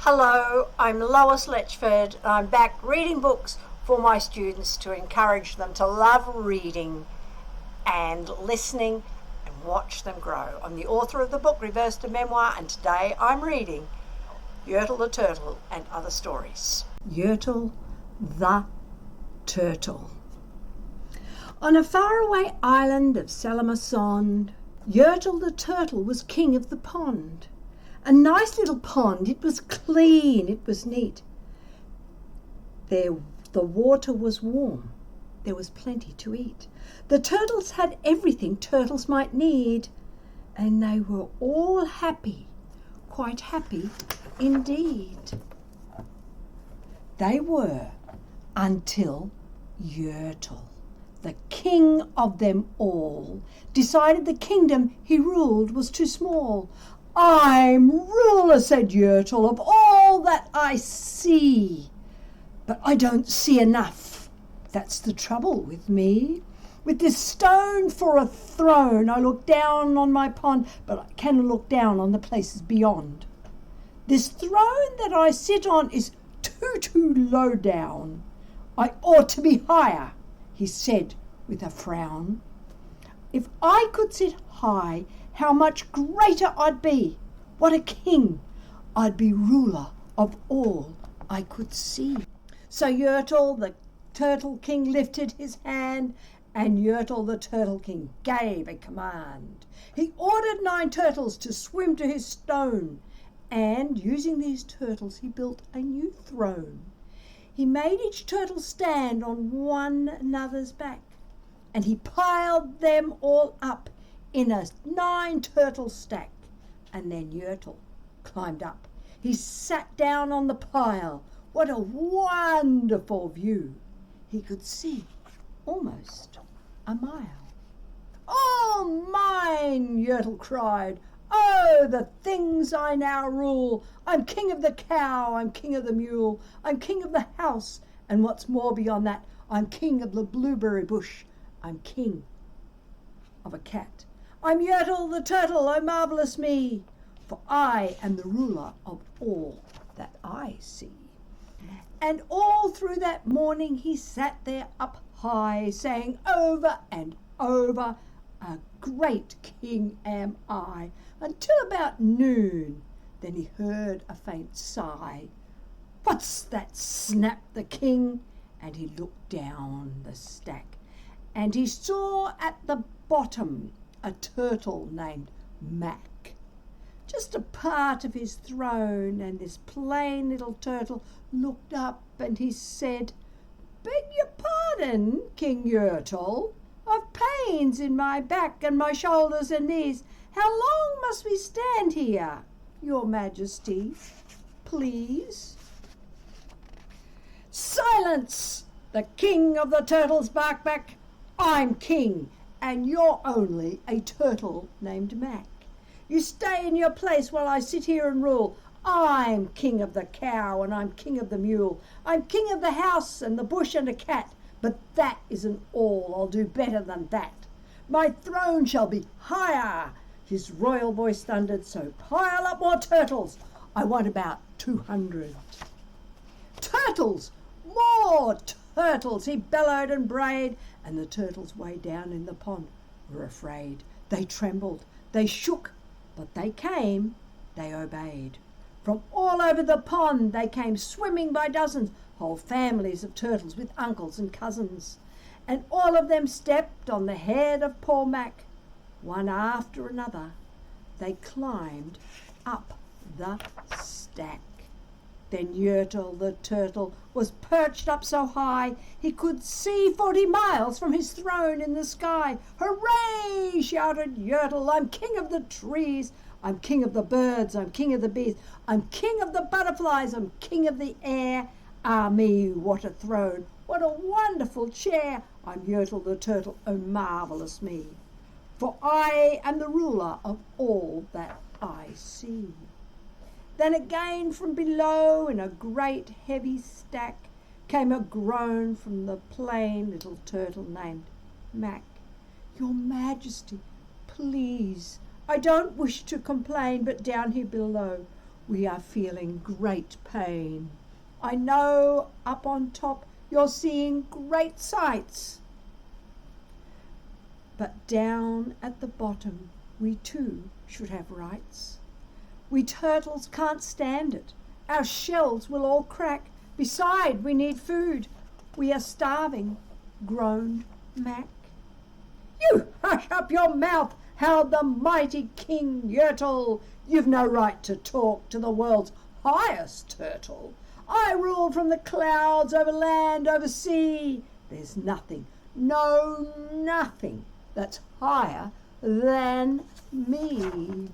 Hello, I'm Lois Letchford and I'm back reading books for my students to encourage them to love reading and listening and watch them grow. I'm the author of the book Reversed to Memoir, and today I'm reading Yertle the Turtle and Other Stories. Yertle the Turtle. On a faraway island of Salamasond, Yertle the Turtle was king of the pond. A nice little pond. It was clean, it was neat. The water was warm. There was plenty to eat. The turtles had everything turtles might need, and they were all happy, quite happy indeed. They were, until Yertle, the king of them all, decided the kingdom he ruled was too small. "I'm ruler," said Yertle, "of all that I see. But I don't see enough. That's the trouble with me. With this stone for a throne, I look down on my pond, but I can look down on the places beyond. This throne that I sit on is too low down. I ought to be higher," he said with a frown. "If I could sit high, how much greater I'd be. What a king! I'd be ruler of all I could see." So Yertle, the Turtle King, lifted his hand, and Yertle, the Turtle King, gave a command. He ordered 9 turtles to swim to his stone, and using these turtles, he built a new throne. He made each turtle stand on one another's back, and he piled them all up in a 9 turtle stack, and then Yertle climbed up. He sat down on the pile. What a wonderful view! He could see almost a mile. "All mine!" Yertle cried. "Oh, the things I now rule! I'm king of the cow, I'm king of the mule, I'm king of the house, and what's more beyond that, I'm king of the blueberry bush, I'm king of a cat. I'm Yertle the Turtle, oh marvellous me, for I am the ruler of all that I see." And all through that morning he sat there up high, saying over and over, "A great king am I," until about noon. Then he heard a faint sigh. "What's that?" snapped the king, and he looked down the stack, and he saw at the bottom a turtle named Mac, just a part of his throne, and this plain little turtle looked up and he said, "Beg your pardon, King Yertle, I've pains in my back and my shoulders and knees. How long must we stand here, your majesty, please?" "Silence!" the king of the turtles barked back. "I'm king, and you're only a turtle named Mac. You stay in your place while I sit here and rule. I'm king of the cow and I'm king of the mule. I'm king of the house and the bush and a cat. But that isn't all. I'll do better than that. My throne shall be higher," his royal voice thundered, "so pile up more turtles. I want about 200. Turtles! More turtles!" he bellowed and brayed, and the turtles way down in the pond were afraid. They trembled, they shook, but they came, they obeyed. From all over the pond they came swimming by dozens, whole families of turtles with uncles and cousins, and all of them stepped on the head of poor Mac. One after another they climbed up the stack. Then Yertle the Turtle was perched up so high he could see 40 miles from his throne in the sky. "Hooray!" shouted Yertle. "I'm king of the trees, I'm king of the birds, I'm king of the bees, I'm king of the butterflies, I'm king of the air. Ah me, what a throne, what a wonderful chair! I'm Yertle the Turtle, oh marvellous me, for I am the ruler of all that I see." Then again from below, in a great heavy stack, came a groan from the plain little turtle named Mac. "Your Majesty, please, I don't wish to complain, but down here below, We are feeling great pain. I know up on top you're seeing great sights. But down at the bottom we too should have rights. We turtles can't stand it. Our shells will all crack. Beside, we need food. We are starving, groaned Mac. You hush up your mouth, howled the mighty King Yertle. You've no right to talk to the world's highest turtle. I rule from the clouds, over land, over sea. There's nothing, no nothing, that's higher than me.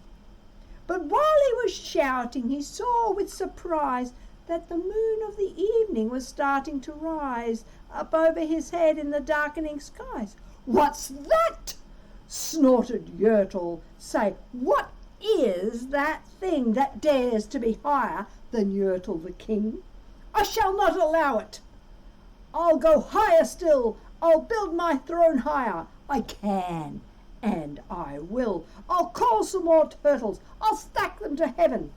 But while he was shouting, he saw with surprise that the moon of the evening was starting to rise up over his head in the darkening skies. What's that? Snorted Yertle. Say, what is that thing that dares to be higher than Yertle the king? I shall not allow it. I'll go higher still. I'll build my throne higher. I can, and I will. I'll call some more turtles. I'll stack them to heaven.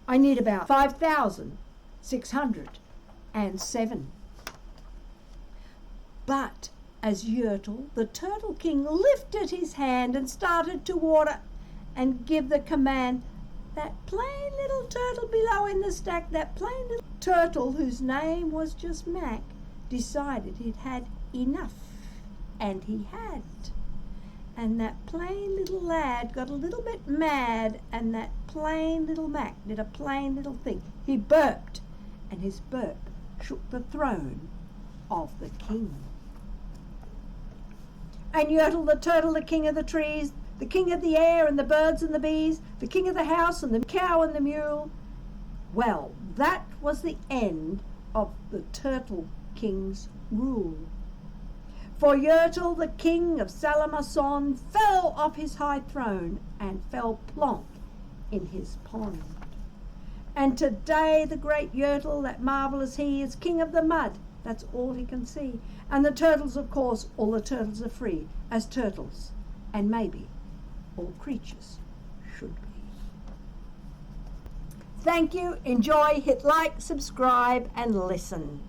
I need about 5,607. But as Yertle, the Turtle King, lifted his hand and started to water and give the command, that plain little turtle below in the stack, that plain little turtle whose name was just Mac, decided he'd had enough, and he had. And that plain little lad got a little bit mad, and that plain little Mac did a plain little thing. He burped, and his burp shook the throne of the king. And Yertle the turtle, the king of the trees, the king of the air and the birds and the bees, the king of the house and the cow and the mule. Well, that was the end of the Turtle King's rule. For Yertle, the king of Salamason, fell off his high throne and fell plonk in his pond. And today the great Yertle, that marvellous he, is king of the mud. That's all he can see. And the turtles, of course, all the turtles are free as turtles. And maybe all creatures should be. Thank you. Enjoy. Hit like, subscribe, and listen.